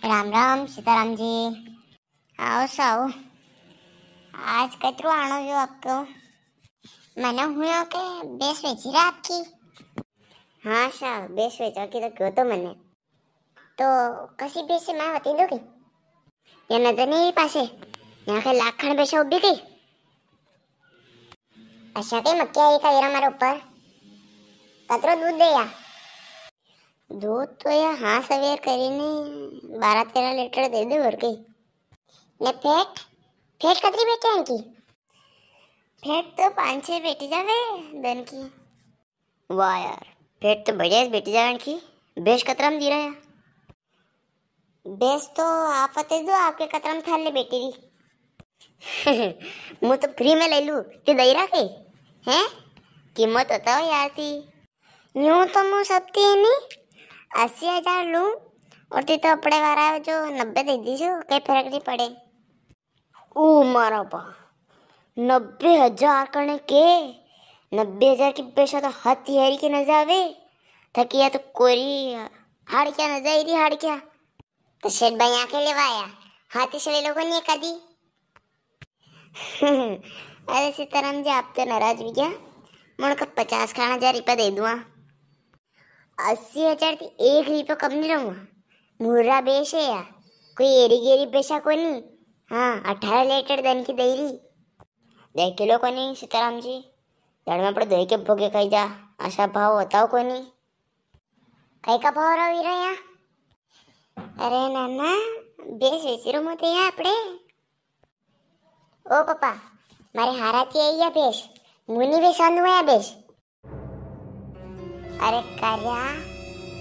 राम राम सीताराम जी। आओ साओ, आज कतरू आणो जो आपको मैंने हुआ के बेस वेची रहा आपकी। हाँ साहब, बेस वेचा की तो क्यों तो मैंने तो कसी बेस से मैं बता दूंगी। ये नजर नहीं पासे यहाँ के लाखन बेसा उभी गई। अच्छा के मक्या आई का येरा मारे ऊपर कतरो दूध दे या दूध तो या हाँ सवेर करीने 12-13 लीटर दे दे भर के। ने पेट फेट कतरी बेटे हैं की फेट तो 5-6 बेटी जावे दिन की। वाह यार, फेट तो बढ़िया बेटी जावे की। बेस कतरम दी रहा है? बेस तो आप बता दो आपके कतरम थाल ले बेटी री। मुँह तो फ्री में ले लूँ कि दई रखे हैं? कीमत बताओ यार थी। यूं तो मुँह सबती है नहीं 80,000 लूँ और ती तो अपने वारा जो 90 दे दीजो कहीं फर्क नहीं पड़े। ओ मारा बा 90,000 करने के 90,000 की पेशा तो हाथी हेरी के न जावे थकिया तो कोरी हाड़ क्या न जाएगी हाड़ क्या तो शेठ भाई आके लेवाया हाथी से लोगों ने कदी। अरे सीताराम जी, आप तो नाराज भी क्या? मैं उनका 50,000 रुपया दे दूँगा। 80,000 थी 1 रुपया कम नहीं रहूँगा। मुर्रा बेश है या कोई एरी गेरी पेशा को नहीं। हाँ 18 लीटर दन की दही रही 2 किलो को नहीं सीताराम जी। जड़ में पड़े दही के भोगे कही जा आशा भाव बताओ को नहीं कई का भाव रही रहे यहाँ। अरे नाना बेस वेची रो मत यहाँ अपने। ओ पापा मारे हारा थी या बेस मुनी बेस आंदू है बेस। अरे कार्या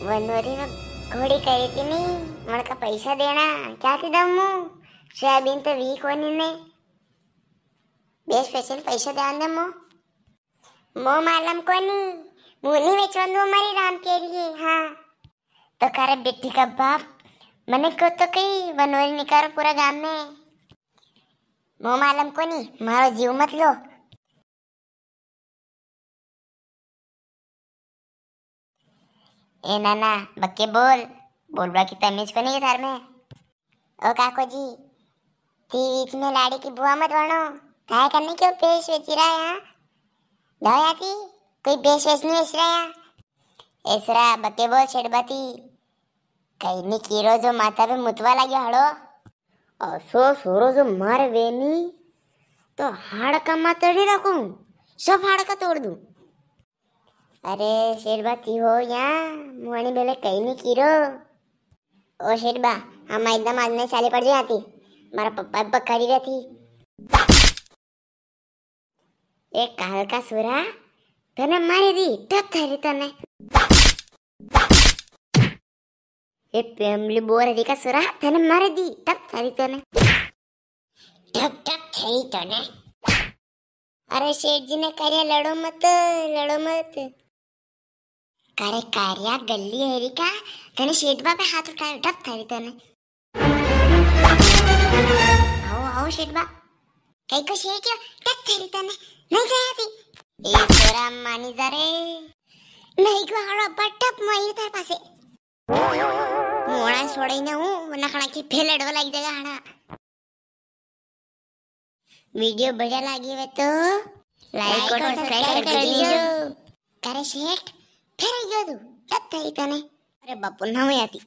वनवरी में घोड़ी करी थी नहीं मन का पैसा देना क्या थी दमू सोयाबीन तो वीक होनी ने बेस स्पेशल पैसा ध्यान दे मो मालूम को नहीं मुनी बेचवन दो हमारी राम के लिए। हाँ तो करे बेटी का बाप मैंने को तो कही वनवरी निकालो पूरा गांव में मो मालूम को नहीं मारो जीव मत लो। ए नाना बक्के बोल बोलबा की तमीज को नहीं घर में। ओ काको जी ती बीच में लाड़ी की बुआ मत बनो काय करने क्यों पेश बेच रहा है यहाँ दया थी कोई पेश वेच नहीं बेच रहा है ऐसरा बक्के बोल छेड़बाती कहीं नहीं कीरो जो माथा पे मुतवा लगे हड़ो असो सोरो जो मार वेनी तो हाड़ का मातड़ी रखूं सब हाड़ का तोड़ दूं। अरे शेरबाती हो यहाँ मुआनी बेले कहीं नहीं कीरो। ओ शेरबा हम एकदम आज नहीं साले पड़ जाती मारा पप्पा पकड़ी रहती। एक काल का सुरा तने मारी दी टप थारी तने एक फैमिली बोर का सुरा तने मारी दी टप थारी तने टप टप थारी तने। अरे शेठ जी ने कार्या लड़ो मत करे कार्या गल्ली हेरी का तने शेठ बा पे हाथ उठाए टप थारी तने। आओ आओ शेठ बा कई को शेठ जो टप थारी तने नहीं गया थी ए सोरा मानी जा रे नहीं को हड़ो बटप मई तार पासे मोड़ा छोड़ई ना हूं नखड़ा की फेलड़वा लग जाएगा हड़ा। वीडियो बढ़िया लगी है तो लाइक और सब्सक्राइब कर दीजिए। करे शेठ फिर आइयो तू टप थारी तने। अरे बापू ना हुई आती।